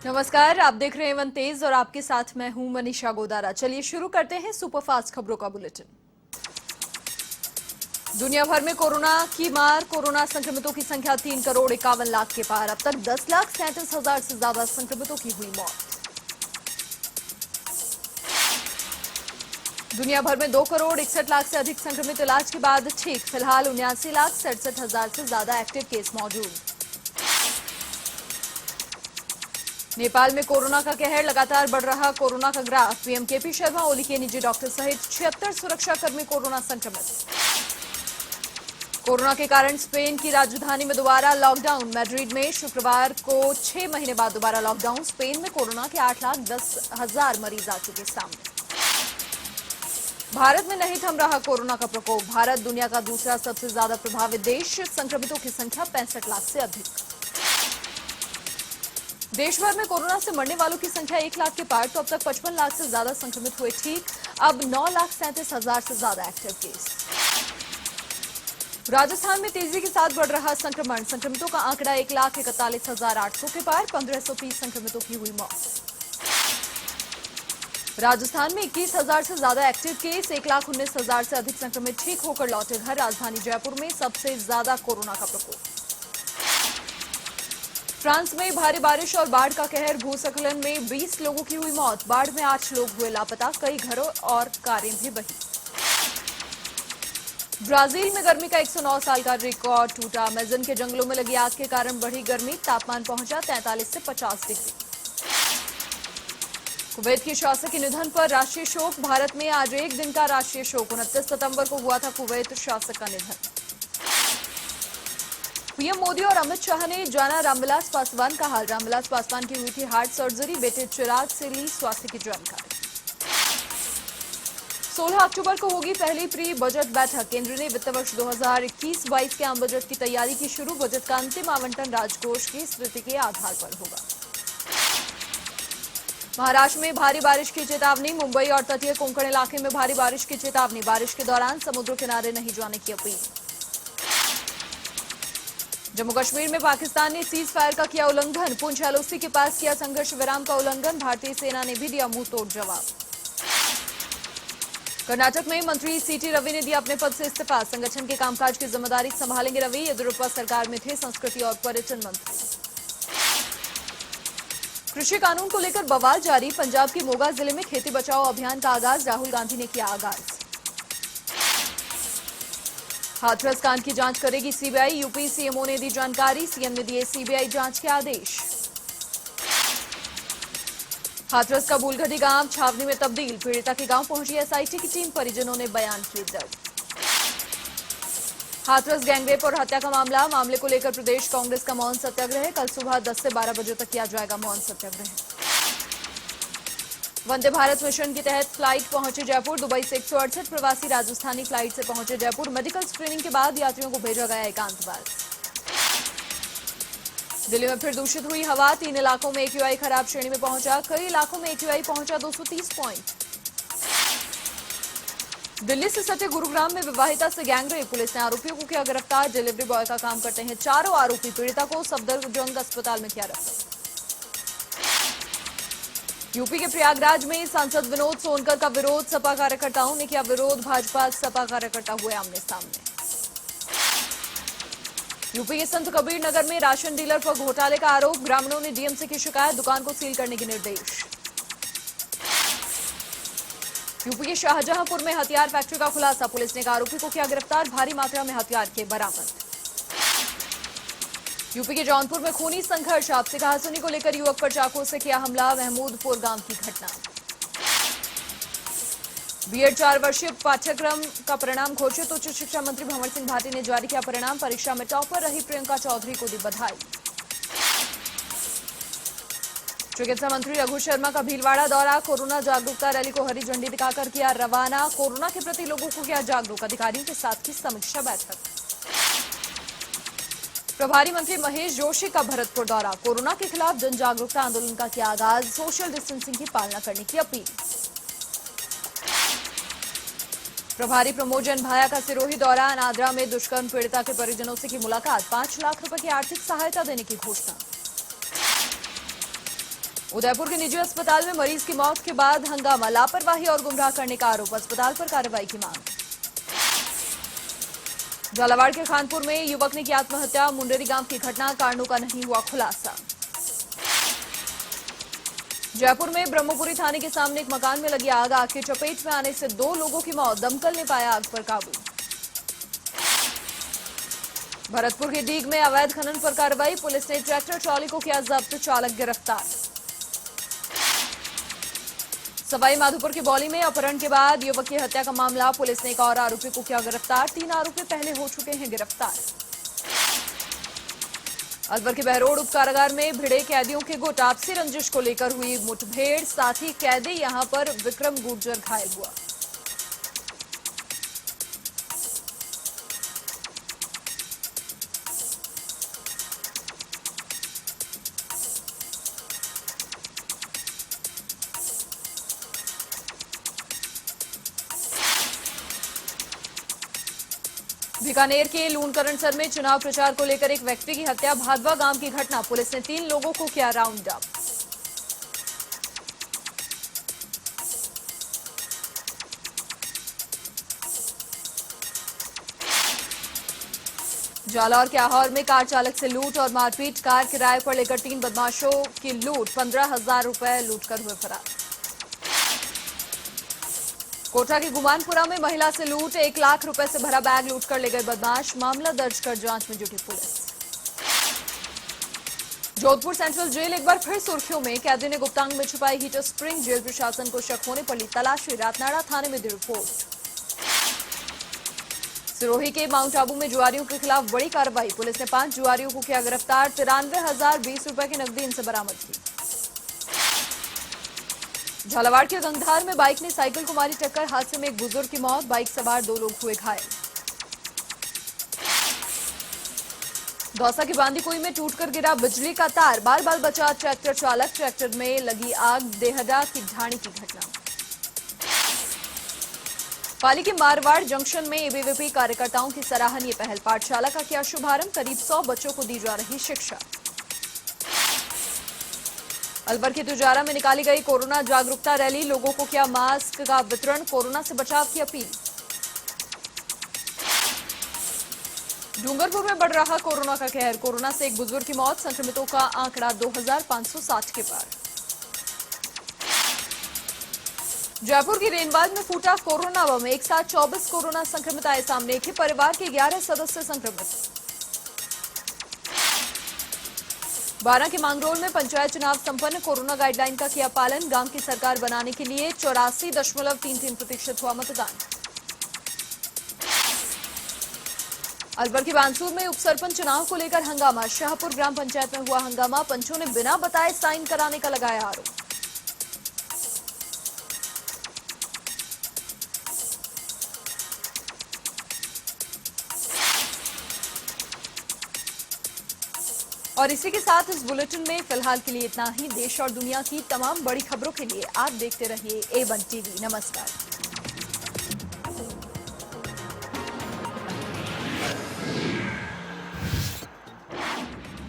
नमस्कार, आप देख रहे हैं वन तेज और आपके साथ मैं हूं मनीषा गोदारा। चलिए शुरू करते हैं सुपरफास्ट खबरों का बुलेटिन। दुनिया भर में कोरोना की मार, कोरोना संक्रमितों की संख्या 3,51,00,000 के पार। अब तक 10,37,000 से ज्यादा संक्रमितों की हुई मौत। दुनिया भर में 2,61,00,000 से अधिक संक्रमित इलाज के बाद ठीक। फिलहाल 79,67,000 से ज्यादा एक्टिव केस मौजूद। नेपाल में कोरोना का कहर, लगातार बढ़ रहा कोरोना का graph. PM KP Sharma Oli के निजी डॉक्टर सहित 76 सुरक्षाकर्मी कोरोना संक्रमित। कोरोना के कारण स्पेन की राजधानी में दोबारा लॉकडाउन। मैड्रिड में शुक्रवार को 6 महीने बाद दोबारा लॉकडाउन। स्पेन में कोरोना के 8,10,000 मरीज आ चुके सामने। भारत में नहीं थम रहा कोरोना का प्रकोप। भारत दुनिया का दूसरा सबसे ज्यादा प्रभावित देश। संक्रमितों की संख्या 65 लाख से अधिक। देश भर में कोरोना से मरने वालों की संख्या 1 लाख के पार, तो अब तक 55 लाख से ज्यादा संक्रमित हुए ठीक। अब 9,37,000 से ज्यादा एक्टिव केस। राजस्थान में तेजी के साथ बढ़ रहा संक्रमण। संक्रमितों का आंकड़ा 1,41,800 के पार। 1,530 संक्रमितों की हुई मौत। राजस्थान में 21,000 से ज्यादा एक्टिव केस। 1,19,000 से अधिक संक्रमित ठीक होकर लौटे घर। राजधानी जयपुर में सबसे ज्यादा कोरोना का प्रकोप। फ्रांस में भारी बारिश और बाढ़ का कहर। भूस्खलन में 20 लोगों की हुई मौत। बाढ़ में 8 लोग हुए लापता। कई घरों और कारें भी बही। ब्राजील में गर्मी का 109 साल का रिकॉर्ड टूटा। अमेज़न के जंगलों में लगी आग के कारण बढ़ी गर्मी। तापमान पहुंचा 43 से 50 डिग्री। कुवैत के शासक के निधन पर राष्ट्रीय शोक। भारत में आज एक दिन का राष्ट्रीय शोक। 29 सितंबर को हुआ था कुवैत शासक का निधन। पीएम मोदी और अमित शाह ने जाना रामविलास पासवान का हाल। रामविलास पासवान की हुई थी हार्ट सर्जरी। बेटे चिराग से ली स्वास्थ्य की जानकारी। 16 अक्टूबर को होगी पहली प्री बजट बैठक। केंद्र ने वित्त वर्ष 2021-22 के आम बजट की तैयारी की शुरू। बजट का अंतिम आवंटन राजकोष की स्थिति के आधार पर होगा। महाराष्ट्र में भारी बारिश की चेतावनी। मुंबई और तटीय कोंकण इलाके में भारी बारिश की चेतावनी। बारिश के दौरान समुद्र किनारे नहीं जाने की अपील। जम्मू कश्मीर में पाकिस्तान ने सीज फायर का किया उल्लंघन। पुंछ एलओसी के पास किया संघर्ष विराम का उल्लंघन। भारतीय सेना ने भी दिया मुंह तोड़ जवाब। कर्नाटक में मंत्री सीटी रवि ने दिया अपने पद से इस्तीफा। संगठन के कामकाज की जिम्मेदारी संभालेंगे रवि। येदियुरप्पा सरकार में थे संस्कृति और पर्यटन मंत्री। कृषि कानून को लेकर बवाल जारी। पंजाब के मोगा जिले में खेती बचाओ अभियान का आगाज। राहुल गांधी ने किया आगाज। हाथरस कांड की जांच करेगी सीबीआई। यूपी सीएमओ ने दी जानकारी। सीएम ने दिए सीबीआई जांच के आदेश। हाथरस का बूलगढ़ी गांव छावनी में तब्दील। पीड़िता के गांव पहुंची एसआईटी की टीम। परिजनों ने बयान किए दर्ज। हाथरस गैंगरेप और हत्या का मामले को लेकर प्रदेश कांग्रेस का मौन सत्याग्रह। कल सुबह 10 से 12 बजे तक किया जाएगा मौन सत्याग्रह। वंदे भारत मिशन के तहत फ्लाइट पहुंचे जयपुर। दुबई से 168 प्रवासी राजस्थानी फ्लाइट से पहुंचे जयपुर। मेडिकल स्क्रीनिंग के बाद यात्रियों को भेजा गया एकांतवास। दिल्ली में फिर दूषित हुई हवा। 3 इलाकों में एक्यूआई खराब श्रेणी में पहुंचा। कई इलाकों में एक्यूआई पहुंचा 230 पॉइंट। दिल्ली से सटे गुरुग्राम में विवाहिता से गैंगरेप। पुलिस ने आरोपियों को किया गिरफ्तार। डिलीवरी बॉय का काम करते हैं चारों आरोपी। पीड़िता को सफदरजंग अस्पताल में किया रेफर। यूपी के प्रयागराज में सांसद विनोद सोनकर का विरोध। सपा कार्यकर्ताओं ने किया विरोध। भाजपा सपा कार्यकर्ता हुए आमने सामने। यूपी के संत कबीर नगर में राशन डीलर पर घोटाले का आरोप। ग्रामीणों ने डीएम से की शिकायत। दुकान को सील करने के निर्देश। यूपी के शाहजहांपुर में हथियार फैक्ट्री का खुलासा। पुलिस ने एक आरोपी को किया गिरफ्तार। भारी मात्रा में हथियार किए बरामद। यूपी के जौनपुर में खूनी संघर्ष। आपसी कहासुनी को लेकर युवक पर चाकू से किया हमला। महमूदपुर गांव की घटना। बीएड 4 वर्षीय पाठ्यक्रम का परिणाम घोषित। उच्च शिक्षा मंत्री भंवर सिंह भाटी ने जारी किया परिणाम। परीक्षा में टॉपर रही प्रियंका चौधरी को दी बधाई। चिकित्सा मंत्री रघु शर्मा का भीलवाड़ा दौरा। कोरोना जागरूकता रैली को हरी झंडी दिखाकर किया रवाना। कोरोना के प्रति लोगों को किया जागरूक। अधिकारियों के साथ की समीक्षा बैठक। प्रभारी मंत्री महेश जोशी का भरतपुर दौरा। कोरोना के खिलाफ जन जागरूकता आंदोलन का किया आगाज। सोशल डिस्टेंसिंग की पालना करने की अपील। प्रभारी प्रमोद जैन भाया का सिरोही दौरा। नादरा में दुष्कर्म पीड़िता के परिजनों से की मुलाकात। 5 लाख रुपए की आर्थिक सहायता देने की घोषणा। उदयपुर के निजी अस्पताल में मरीज की मौत के बाद हंगामा, लापरवाही और गुमराह करने का आरोप, अस्पताल पर कार्रवाई की मांग। झालावाड़ के खानपुर में युवक ने की आत्महत्या, मुंडेरी गांव की घटना, कारणों का नहीं हुआ खुलासा। जयपुर में ब्रह्मपुरी थाने के सामने एक मकान में लगी आग की चपेट में आने से 2 लोगों की मौत, दमकल ने पाया आग पर काबू। भरतपुर के डीग में अवैध खनन पर कार्रवाई, पुलिस ने ट्रैक्टर ट्रॉली को किया जब्त, चालक गिरफ्तार। सवाई माधोपुर के बौली में अपहरण के बाद युवक की हत्या का मामला, पुलिस ने एक और आरोपी को किया गिरफ्तार, 3 आरोपी पहले हो चुके हैं गिरफ्तार। अलवर के बहरोड उप कारागार में भिड़े कैदियों के गुट, आपसी रंजिश को लेकर हुई मुठभेड़, साथ ही कैदी यहां पर विक्रम गुर्जर घायल हुआ। बीकानेर के लूणकरणसर में चुनाव प्रचार को लेकर एक व्यक्ति की हत्या, भादवा गांव की घटना, पुलिस ने 3 लोगों को किया राउंड अप। जालौर के आहौर में कार चालक से लूट और मारपीट, कार किराए पर लेकर 3 बदमाशों की लूट, 15,000 रुपए लूटकर हुए फरार। कोटा के गुमानपुरा में महिला से लूट, 1 लाख रुपए से भरा बैग लूटकर ले गए बदमाश, मामला दर्ज कर जांच में जुटी पुलिस। जोधपुर सेंट्रल जेल एक बार फिर सुर्खियों में, कैदी ने गुप्तांग में छुपाई हीटर स्प्रिंग, जेल प्रशासन को शक होने पर ली तलाशी, रातनाड़ा थाने में दी रिपोर्ट। सिरोही के माउंट आबू में जुआरियों के खिलाफ बड़ी कार्रवाई, पुलिस ने 5 जुआरियों को किया गिरफ्तार, 93,020 रुपए की नकदी इनसे बरामद की। झालावाड़ के गंगधार में बाइक ने साइकिल को मारी टक्कर, हादसे में एक बुजुर्ग की मौत, बाइक सवार 2 लोग हुए घायल। दौसा की बांदीकुई में टूटकर गिरा बिजली का तार, बाल बाल बचा ट्रैक्टर चालक, ट्रैक्टर में लगी आग, देहरा की ढाणी की घटना। पाली के मारवाड़ जंक्शन में एबीवीपी कार्यकर्ताओं की सराहनीय पहल, पाठशाला का किया शुभारंभ, करीब 100 बच्चों को दी जा रही शिक्षा। अलवर के तुजारा में निकाली गई कोरोना जागरूकता रैली, लोगों को किया मास्क का वितरण, कोरोना से बचाव की अपील। डूंगरपुर में बढ़ रहा कोरोना का कहर, कोरोना से एक बुजुर्ग की मौत, संक्रमितों का आंकड़ा 2,560 के पार। जयपुर की रेनवाल में फूटा कोरोना बम, एक साथ 24 कोरोना संक्रमित आए सामने, एक ही परिवार के 11 सदस्य संक्रमित। 12 के मांगरोल में पंचायत चुनाव संपन्न, कोरोना गाइडलाइन का किया पालन, गांव की सरकार बनाने के लिए 84.33% हुआ मतदान। अलवर के बानसूर में उपसरपंच चुनाव को लेकर हंगामा, शाहपुर ग्राम पंचायत में हुआ हंगामा, पंचों ने बिना बताए साइन कराने का लगाया आरोप। और इसी के साथ इस बुलेटिन में फिलहाल के लिए इतना ही। देश और दुनिया की तमाम बड़ी खबरों के लिए आप देखते रहिए A1 टीवी। नमस्कार।